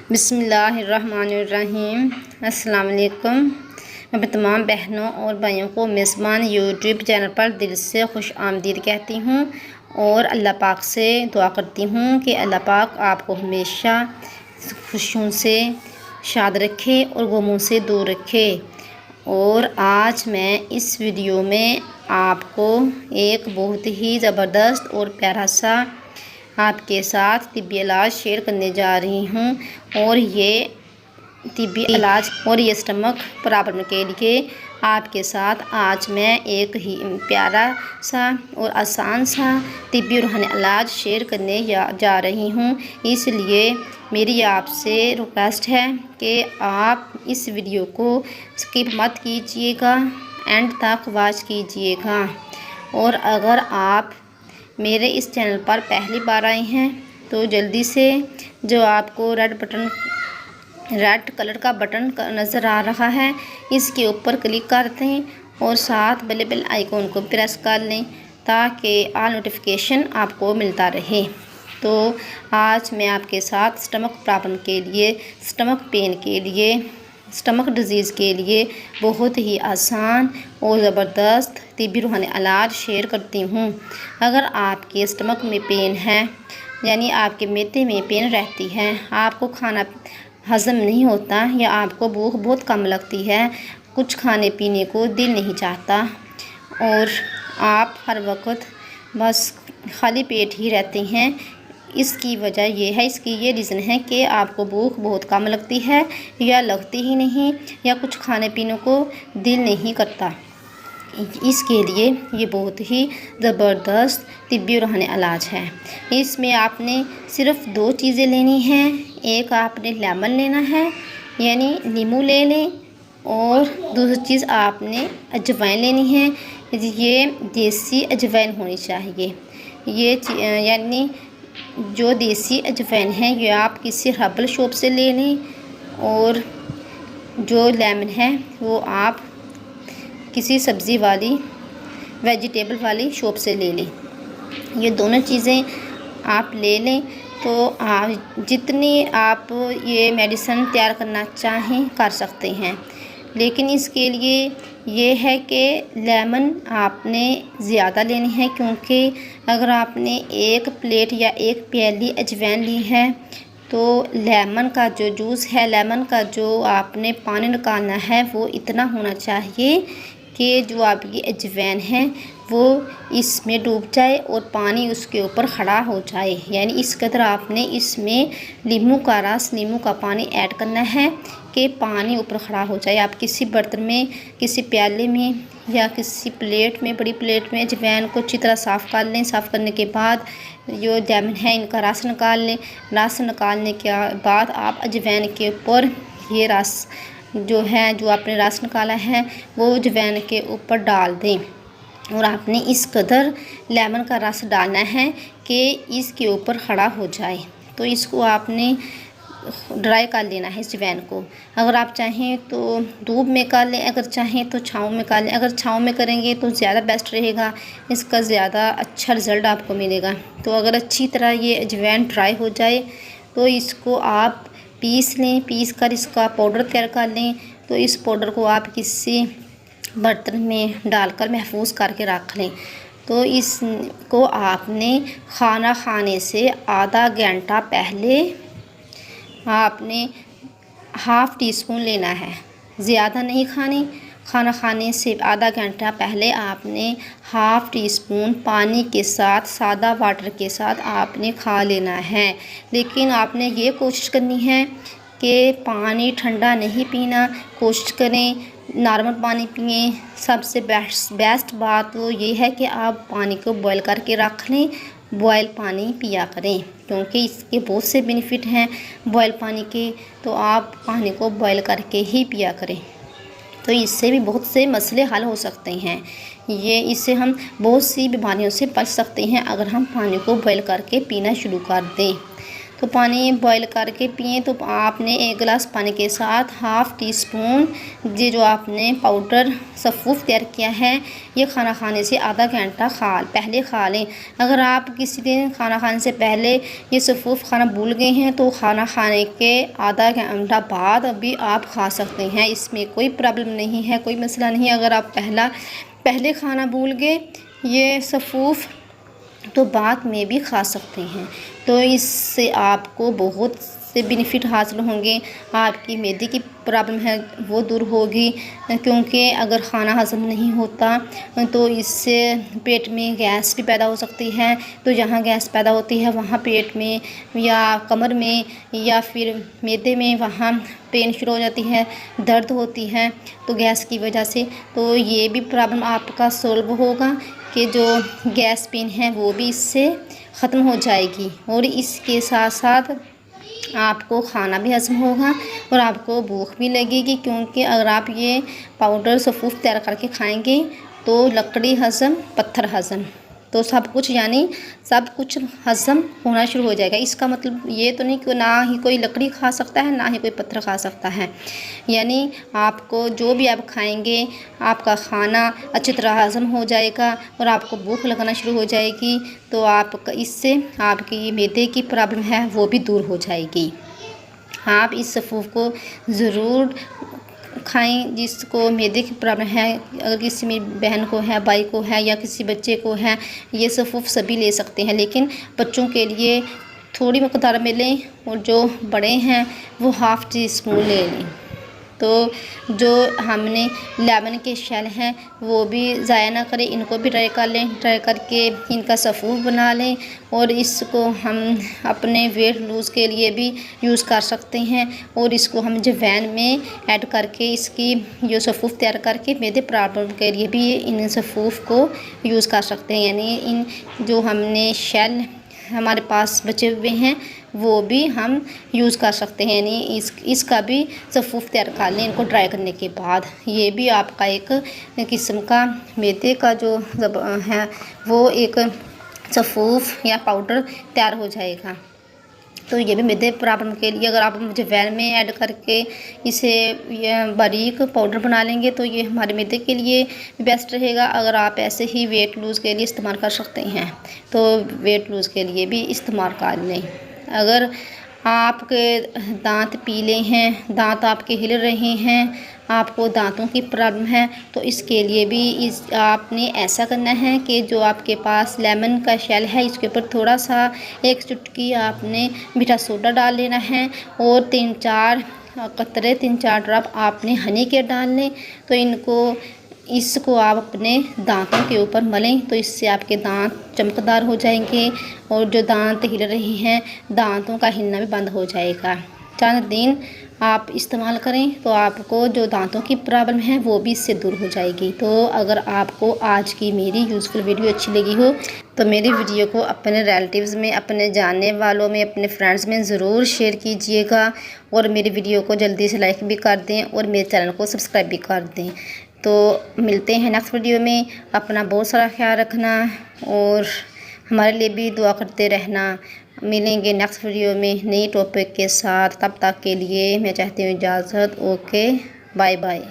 बिस्मिल्लाहिर्रहमानिर्रहीम। अस्सलाम वालेकुम। मैं अपने तमाम बहनों और भाइयों को मेज़बान यूट्यूब चैनल पर दिल से खुश आमदीद कहती हूँ और अल्लाह पाक से दुआ करती हूँ कि अल्लाह पाक आपको हमेशा खुशियों से शाद रखे और गमों से दूर रखे। और आज मैं इस वीडियो में आपको एक बहुत ही ज़बरदस्त और प्यारा सा आपके साथ तिब्बी इलाज शेयर करने जा रही हूँ। और ये तिब्बी इलाज और ये स्टमक प्रॉब्लम के लिए आपके साथ आज मैं एक ही प्यारा सा और आसान सा तिब्बी रूहानी इलाज शेयर करने जा रही हूँ। इसलिए मेरी आपसे रिक्वेस्ट है कि आप इस वीडियो को स्किप मत कीजिएगा, एंड तक वॉच कीजिएगा। और अगर आप मेरे इस चैनल पर पहली बार आए हैं तो जल्दी से जो आपको रेड कलर का बटन नज़र आ रहा है, इसके ऊपर क्लिक कर दें और साथ बेल आइकॉन को प्रेस कर लें ताकि ऑल नोटिफिकेशन आपको मिलता रहे। तो आज मैं आपके साथ स्टमक प्रॉब्लम के लिए, स्टमक पेन के लिए, स्टमक डिज़ीज़ के लिए बहुत ही आसान और ज़बरदस्त तिब्बी रूहानी इलाज शेयर करती हूँ। अगर आपके स्टमक में पेन है, यानी आपके मैदे में पेन रहती है, आपको खाना हज़म नहीं होता या आपको भूख बहुत कम लगती है, कुछ खाने पीने को दिल नहीं चाहता और आप हर वक्त बस खाली पेट ही रहते हैं, इसकी वजह ये है, इसकी ये रीज़न है कि आपको भूख बहुत कम लगती है या लगती ही नहीं, या कुछ खाने पीने को दिल नहीं करता। इसके लिए ये बहुत ही ज़बरदस्त तिब्बी रूहानी इलाज है। इसमें आपने सिर्फ़ दो चीज़ें लेनी हैं। एक आपने लेमन लेना है, यानी नींबू ले लें, और दूसरी चीज़ आपने अजवाइन लेनी है। ये देसी अजवाइन होनी चाहिए। ये यानी जो देसी अजवाइन है ये आप किसी हर्बल शॉप से ले लें, और जो लेमन है वो आप किसी सब्ज़ी वाली वेजिटेबल वाली शॉप से ले लें। ये दोनों चीज़ें आप ले लें तो आप जितनी आप ये मेडिसिन तैयार करना चाहें कर सकते हैं। लेकिन इसके लिए ये है कि लेमन आपने ज़्यादा लेनी है, क्योंकि अगर आपने एक प्लेट या एक प्याली अजवाइन ली है तो लेमन का जो जूस है, लेमन का जो आपने पानी निकालना है, वो इतना होना चाहिए कि जो आपकी अजवाइन है वो इसमें डूब जाए और पानी उसके ऊपर खड़ा हो जाए। यानी इस कदर आपने इसमें नींबू का रस, नींबू का पानी ऐड करना है कि पानी ऊपर खड़ा हो जाए। आप किसी बर्तन में, किसी प्याले में या किसी प्लेट में, बड़ी प्लेट में अजवाइन को अच्छी तरह साफ़ कर लें। साफ़ करने के बाद जो लेमन है इनका रस निकाल लें। रस निकालने के बाद आप अजवाइन के ऊपर ये रस जो है, जो आपने रस निकाला है, वो अजवाइन के ऊपर डाल दें। और आपने इस कदर लेमन का रस डालना है कि इसके ऊपर खड़ा हो जाए। तो इसको आपने ड्राई कर लेना है अजवाइन को। अगर आप चाहें तो धूप में कर लें, अगर चाहें तो छाँव में कर लें। अगर छाँव में करेंगे तो ज़्यादा बेस्ट रहेगा, इसका ज़्यादा अच्छा रिज़ल्ट आपको मिलेगा। तो अगर अच्छी तरह ये अजवाइन ड्राई हो जाए तो इसको आप पीस लें। पीस कर इसका पाउडर तैयार कर लें। तो इस पाउडर को आप किसी बर्तन में डालकर महफूज करके रख लें। तो इसको आपने खाना खाने से आधा घंटा पहले आपने हाफ़ टी स्पून लेना है, ज़्यादा नहीं खानी। खाना खाने से आधा घंटा पहले आपने हाफ़ टी स्पून पानी के साथ, सादा वाटर के साथ आपने खा लेना है। लेकिन आपने ये कोशिश करनी है कि पानी ठंडा नहीं पीना, कोशिश करें नॉर्मल पानी पिएं। सबसे बेस्ट बात तो ये है कि आप पानी को बॉयल करके रख लें, बॉयल पानी पिया करें, क्योंकि इसके बहुत से बेनिफिट हैं बॉयल पानी के। तो आप पानी को बॉयल करके ही पिया करें, तो इससे भी बहुत से मसले हल हो सकते हैं। इससे हम बहुत सी बीमारियों से बच सकते हैं अगर हम पानी को बॉयल करके पीना शुरू कर दें। तो पानी बॉईल करके पिएं। तो आपने 1 गिलास पानी के साथ हाफ़ टी स्पून ये जो आपने पाउडर सफ़ूफ तैयार किया है, ये खाना खाने से आधा घंटा पहले खा लें। अगर आप किसी दिन खाना खाने से पहले ये सफ़ूफ खाना भूल गए हैं तो खाना खाने के आधा घंटा बाद अभी आप खा सकते हैं, इसमें कोई प्रॉब्लम नहीं है, कोई मसला नहीं है। अगर आप पहले खाना भूल गए ये सफ़ूफ तो बाद में भी खा सकते हैं। तो इससे आपको बहुत से बेनिफिट हासिल होंगे। आपकी मैदे की प्रॉब्लम है वो दूर होगी, क्योंकि अगर खाना हज़म नहीं होता तो इससे पेट में गैस भी पैदा हो सकती है। तो जहाँ गैस पैदा होती है वहाँ पेट में या कमर में या फिर मैदे में वहाँ पेन शुरू हो जाती है, दर्द होती है तो गैस की वजह से। तो ये भी प्रॉब्लम आपका सॉल्व होगा कि जो गैस पेन है वो भी इससे ख़त्म हो जाएगी। और इसके साथ साथ आपको खाना भी हज़म होगा और आपको भूख भी लगेगी, क्योंकि अगर आप ये पाउडर सफ़ूफ तैयार करके खाएंगे तो लकड़ी हज़म पत्थर हज़म, तो सब कुछ यानी सब कुछ हज़म होना शुरू हो जाएगा। इसका मतलब ये तो नहीं कि ना ही कोई लकड़ी खा सकता है ना ही कोई पत्थर खा सकता है, यानी आपको जो भी आप खाएंगे आपका खाना अच्छी तरह हज़म हो जाएगा और आपको भूख लगना शुरू हो जाएगी। तो आप इससे आपकी मैदे की प्रॉब्लम है वो भी दूर हो जाएगी। आप इस सफ़ूफ को ज़रूर खाएं जिसको मैदे की प्रॉब्लम है। अगर किसी मेरी बहन को है, भाई को है या किसी बच्चे को है, ये सफ़ूफ सभी ले सकते हैं, लेकिन बच्चों के लिए थोड़ी मकदार में लें और जो बड़े हैं वो हाफ़ टी स्पून ले लें। तो जो हमने लेमन के शेल हैं वो भी ज़ाया ना करें, इनको भी ट्राई कर लें, ट्राई करके इनका सफ़ूफ बना लें और इसको हम अपने वेट लूज़ के लिए भी यूज़ कर सकते हैं। और इसको हम अजवाइन में ऐड करके इसकी जो सफ़ूफ तैयार करके मैदे प्रॉब्लम के लिए भी इन सफ़ूफ को यूज़ कर सकते हैं। यानी इन जो हमने शेल हमारे पास बचे हुए हैं वो भी हम यूज़ कर सकते हैं, यानी इसका भी सफ़ूफ तैयार कर लें इनको ड्राई करने के बाद। ये भी आपका एक किस्म का मैदे का जो है वो एक सफ़ूफ या पाउडर तैयार हो जाएगा। तो ये भी मैदे प्रॉब्लम के लिए अगर आप अजवाइन में ऐड करके इसे बारीक पाउडर बना लेंगे तो ये हमारे मैदे के लिए बेस्ट रहेगा। अगर आप ऐसे ही वेट लूज़ के लिए इस्तेमाल कर सकते हैं तो वेट लूज़ के लिए भी इस्तेमाल कर लें। अगर आपके दांत पीले हैं, दांत आपके हिल रहे हैं, आपको दांतों की प्रॉब्लम है, तो इसके लिए भी आपने ऐसा करना है कि जो आपके पास लेमन का शेल है इसके ऊपर थोड़ा सा 1 चुटकी आपने मीठा सोडा डाल लेना है और 3-4 कतरे 3-4 ड्रॉप आपने हनी के डालने। तो इसको आप अपने दांतों के ऊपर मलें तो इससे आपके दांत चमकदार हो जाएंगे और जो दांत हिल रहे हैं दांतों का हिलना भी बंद हो जाएगा। चंद दिन आप इस्तेमाल करें तो आपको जो दांतों की प्रॉब्लम है वो भी इससे दूर हो जाएगी। तो अगर आपको आज की मेरी यूज़फुल वीडियो अच्छी लगी हो तो मेरी वीडियो को अपने रिलेटिव्स में, अपने जानने वालों में, अपने फ्रेंड्स में ज़रूर शेयर कीजिएगा और मेरी वीडियो को जल्दी से लाइक भी कर दें और मेरे चैनल को सब्सक्राइब भी कर दें। तो मिलते हैं नेक्स्ट वीडियो में। अपना बहुत सारा ख्याल रखना और हमारे लिए भी दुआ करते रहना। मिलेंगे नेक्स्ट वीडियो में नई टॉपिक के साथ, तब तक के लिए मैं चाहती हूँ इजाज़त। Okay, bye bye.